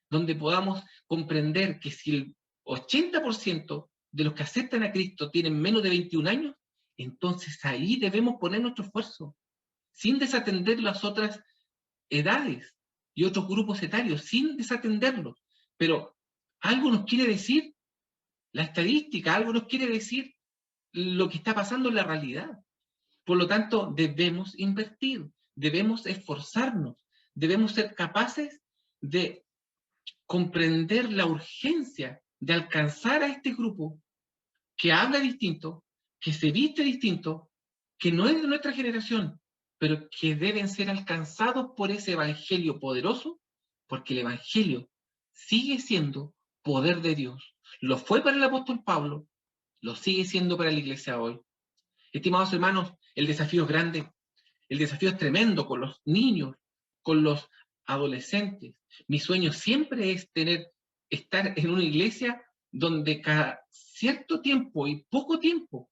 donde podamos comprender que si el 80% de los que aceptan a Cristo tienen menos de 21 años, entonces ahí debemos poner nuestro esfuerzo, sin desatender las otras edades y otros grupos etarios, sin desatenderlos. Pero algo nos quiere decir la estadística, algo nos quiere decir lo que está pasando en la realidad. Por lo tanto, debemos invertir, debemos esforzarnos, debemos ser capaces de comprender la urgencia de alcanzar a este grupo que habla distinto, que se viste distinto, que no es de nuestra generación, pero que deben ser alcanzados por ese evangelio poderoso, porque el evangelio sigue siendo poder de Dios. Lo fue para el apóstol Pablo, lo sigue siendo para la iglesia hoy. Estimados hermanos, el desafío es grande, el desafío es tremendo con los niños, con los adolescentes. Mi sueño siempre es estar en una iglesia donde cada cierto tiempo y poco tiempo,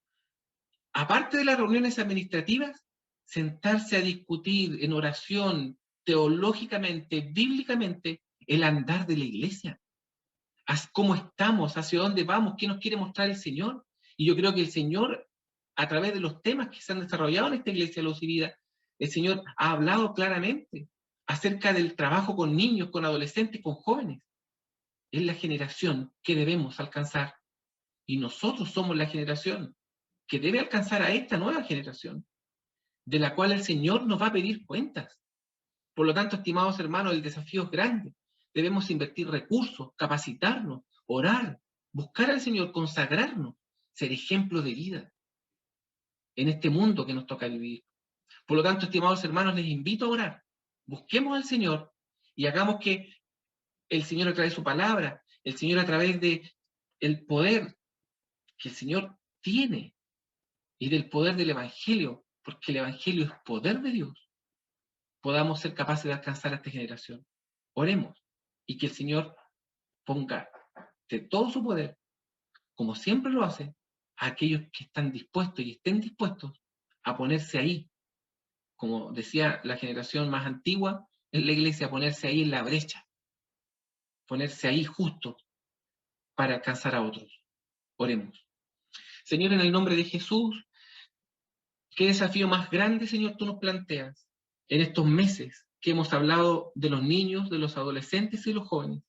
aparte de las reuniones administrativas, sentarse a discutir en oración, teológicamente, bíblicamente, el andar de la iglesia. ¿Cómo estamos? ¿Hacia dónde vamos? ¿Qué nos quiere mostrar el Señor? Y yo creo que el Señor, a través de los temas que se han desarrollado en esta iglesia Luz y Vida, el Señor ha hablado claramente acerca del trabajo con niños, con adolescentes, con jóvenes. Es la generación que debemos alcanzar. Y nosotros somos la generación que debe alcanzar a esta nueva generación, de la cual el Señor nos va a pedir cuentas. Por lo tanto, estimados hermanos, el desafío es grande. Debemos invertir recursos, capacitarnos, orar, buscar al Señor, consagrarnos, ser ejemplo de vida en este mundo que nos toca vivir. Por lo tanto, estimados hermanos, les invito a orar. Busquemos al Señor y hagamos que el Señor a través de su palabra, el Señor a través de el poder que el Señor tiene y del poder del Evangelio, porque el Evangelio es poder de Dios, podamos ser capaces de alcanzar a esta generación. Oremos y que el Señor ponga de todo su poder, como siempre lo hace, a aquellos que están dispuestos y estén dispuestos a ponerse ahí, como decía la generación más antigua en la iglesia, ponerse ahí en la brecha, ponerse ahí justo para alcanzar a otros. Oremos. Señor, en el nombre de Jesús, ¿qué desafío más grande, Señor, tú nos planteas en estos meses que hemos hablado de los niños, de los adolescentes y los jóvenes?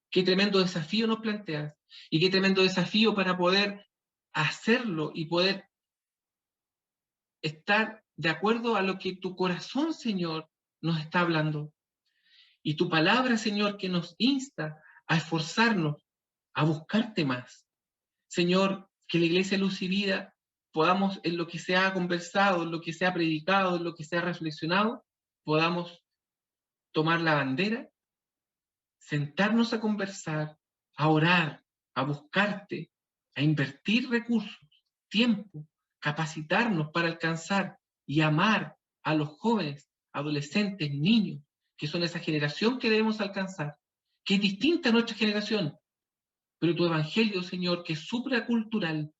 Qué tremendo desafío nos planteas y qué tremendo desafío para poder hacerlo y poder estar de acuerdo a lo que tu corazón, Señor, nos está hablando. Y tu palabra, Señor, que nos insta a esforzarnos, a buscarte más. Señor, que la Iglesia Luz y Vida podamos, en lo que se ha conversado, en lo que se ha predicado, en lo que se ha reflexionado, podamos tomar la bandera, sentarnos a conversar, a orar, a buscarte, a invertir recursos, tiempo, capacitarnos para alcanzar y amar a los jóvenes, adolescentes, niños, que son esa generación que debemos alcanzar, que es distinta a nuestra generación, pero tu evangelio, Señor, que es supracultural,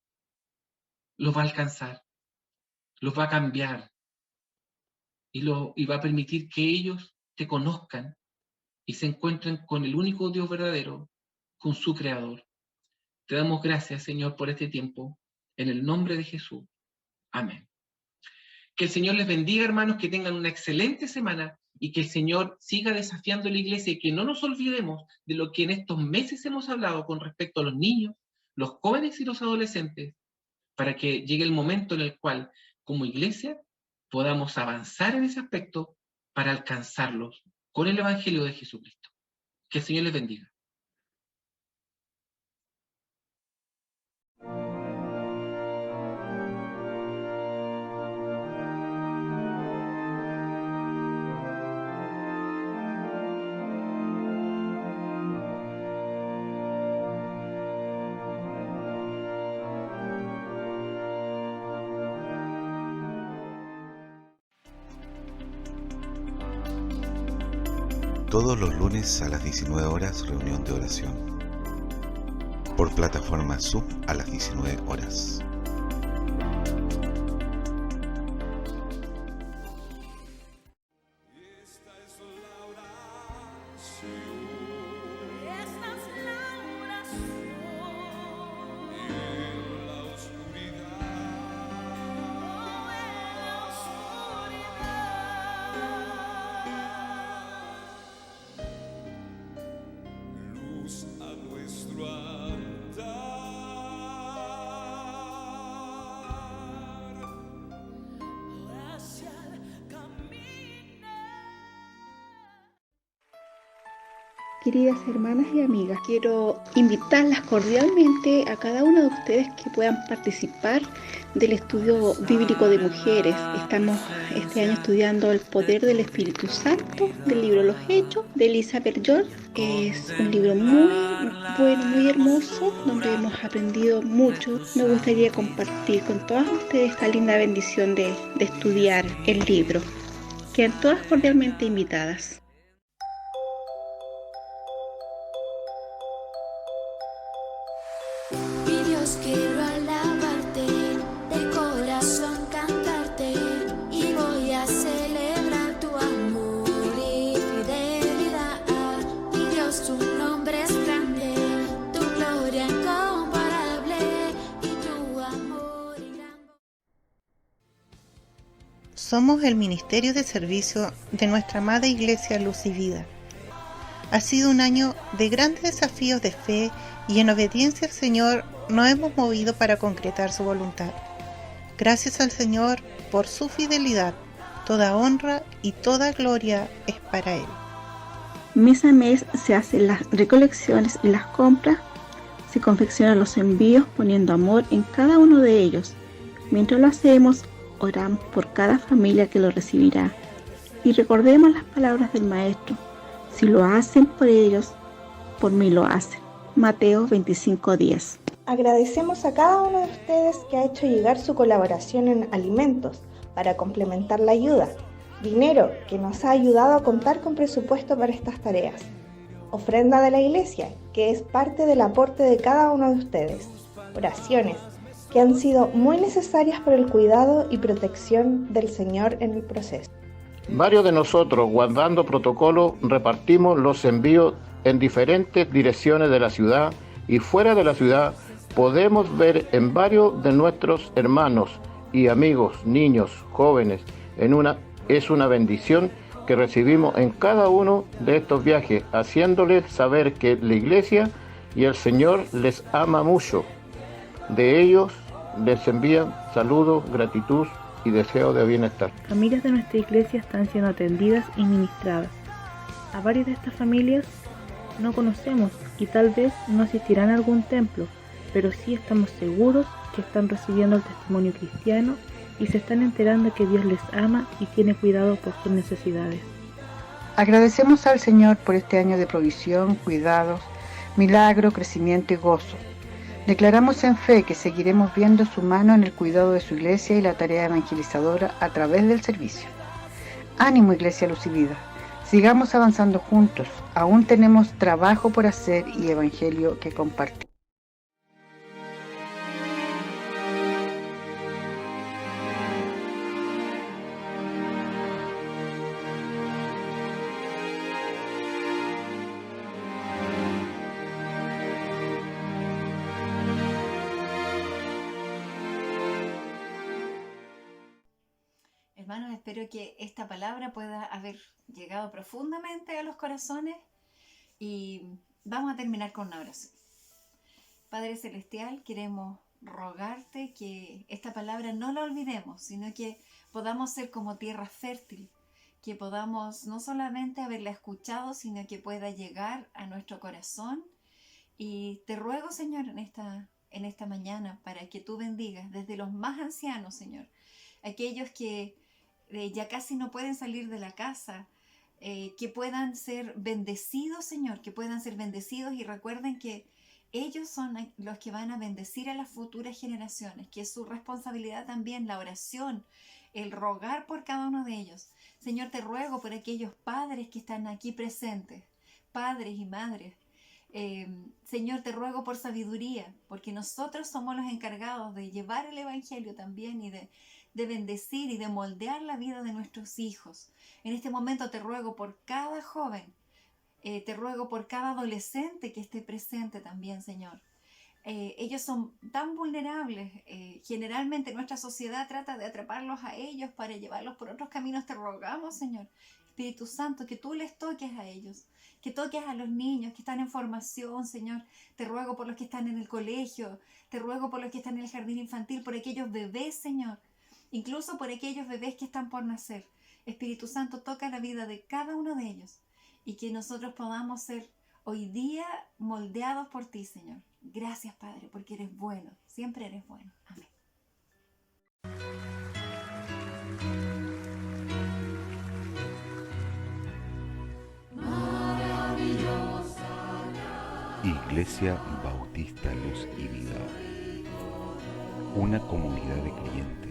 los va a alcanzar, los va a cambiar y va a permitir que ellos te conozcan y se encuentren con el único Dios verdadero, con su Creador. Te damos gracias, Señor, por este tiempo, en el nombre de Jesús. Amén. Que el Señor les bendiga, hermanos, que tengan una excelente semana y que el Señor siga desafiando a la iglesia y que no nos olvidemos de lo que en estos meses hemos hablado con respecto a los niños, los jóvenes y los adolescentes, para que llegue el momento en el cual, como iglesia, podamos avanzar en ese aspecto para alcanzarlos con el Evangelio de Jesucristo. Que el Señor les bendiga. Todos los lunes a las 19 horas, reunión de oración. Por plataforma Zoom a las 19 horas. Queridas hermanas y amigas, quiero invitarlas cordialmente a cada una de ustedes que puedan participar del estudio bíblico de mujeres. Estamos este año estudiando el poder del Espíritu Santo del libro Los Hechos de Elizabeth George. Es un libro muy bueno, muy hermoso, donde hemos aprendido mucho. Me gustaría compartir con todas ustedes esta linda bendición de estudiar el libro. Quedan todas cordialmente invitadas. Quiero alabarte, de corazón cantarte, y voy a celebrar tu amor y fidelidad. Mi Dios, tu nombre es grande, tu gloria incomparable, y tu amor y gran... Somos el Ministerio de Servicio de nuestra amada Iglesia Luz y Vida. Ha sido un año de grandes desafíos de fe y en obediencia al Señor nos hemos movido para concretar su voluntad. Gracias al Señor por su fidelidad. Toda honra y toda gloria es para Él. Mes a mes se hacen las recolecciones y las compras, se confeccionan los envíos poniendo amor en cada uno de ellos. Mientras lo hacemos, oramos por cada familia que lo recibirá y recordemos las palabras del Maestro: si lo hacen por ellos, por mí lo hacen. Mateo 25:10. Agradecemos a cada uno de ustedes que ha hecho llegar su colaboración en alimentos para complementar la ayuda, dinero que nos ha ayudado a contar con presupuesto para estas tareas, ofrenda de la iglesia que es parte del aporte de cada uno de ustedes, oraciones que han sido muy necesarias por el cuidado y protección del Señor en el proceso. Varios de nosotros, guardando protocolo, repartimos los envíos en diferentes direcciones de la ciudad y fuera de la ciudad. Podemos ver en varios de nuestros hermanos y amigos, niños, jóvenes, es una bendición que recibimos en cada uno de estos viajes, haciéndoles saber que la iglesia y el Señor les ama mucho. De ellos les envían saludos, gratitud y deseo de bienestar. Familias de nuestra iglesia están siendo atendidas y ministradas. A varias de estas familias no conocemos y tal vez no asistirán a algún templo, pero sí estamos seguros que están recibiendo el testimonio cristiano y se están enterando que Dios les ama y tiene cuidado por sus necesidades. Agradecemos al Señor por este año de provisión, cuidados, milagro, crecimiento y gozo. Declaramos en fe que seguiremos viendo su mano en el cuidado de su iglesia y la tarea evangelizadora a través del servicio. Ánimo, Iglesia Luz y Vida. Sigamos avanzando juntos. Aún tenemos trabajo por hacer y evangelio que compartir. Hermanos, espero que esta palabra pueda haber llegado profundamente a los corazones y vamos a terminar con una oración. Padre Celestial, queremos rogarte que esta palabra no la olvidemos, sino que podamos ser como tierra fértil, que podamos no solamente haberla escuchado, sino que pueda llegar a nuestro corazón. Y te ruego, Señor, en esta mañana, para que tú bendigas desde los más ancianos, Señor, aquellos que ya casi no pueden salir de la casa, que puedan ser bendecidos, Señor, que puedan ser bendecidos, y recuerden que ellos son los que van a bendecir a las futuras generaciones, que es su responsabilidad también la oración, el rogar por cada uno de ellos. Señor, te ruego por aquellos padres que están aquí presentes, padres y madres. Señor, te ruego por sabiduría, porque nosotros somos los encargados de llevar el Evangelio también y de bendecir y de moldear la vida de nuestros hijos. En este momento te ruego por cada joven, te ruego por cada adolescente que esté presente también, Señor. Ellos son tan vulnerables, generalmente nuestra sociedad trata de atraparlos a ellos para llevarlos por otros caminos. Te rogamos, Señor, Espíritu Santo, que tú les toques a ellos, que toques a los niños que están en formación, Señor. Te ruego por los que están en el colegio, te ruego por los que están en el jardín infantil, por aquellos bebés, Señor, incluso por aquellos bebés que están por nacer. Espíritu Santo, toca la vida de cada uno de ellos y que nosotros podamos ser hoy día moldeados por ti, Señor. Gracias, Padre, porque eres bueno, siempre eres bueno. Amén. Iglesia Bautista Luz y Vida, una comunidad de creyentes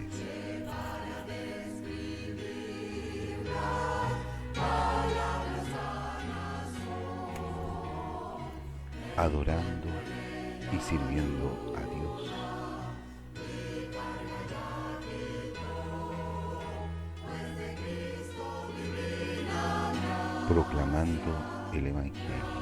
adorando y sirviendo a Dios. Proclamando el Evangelio.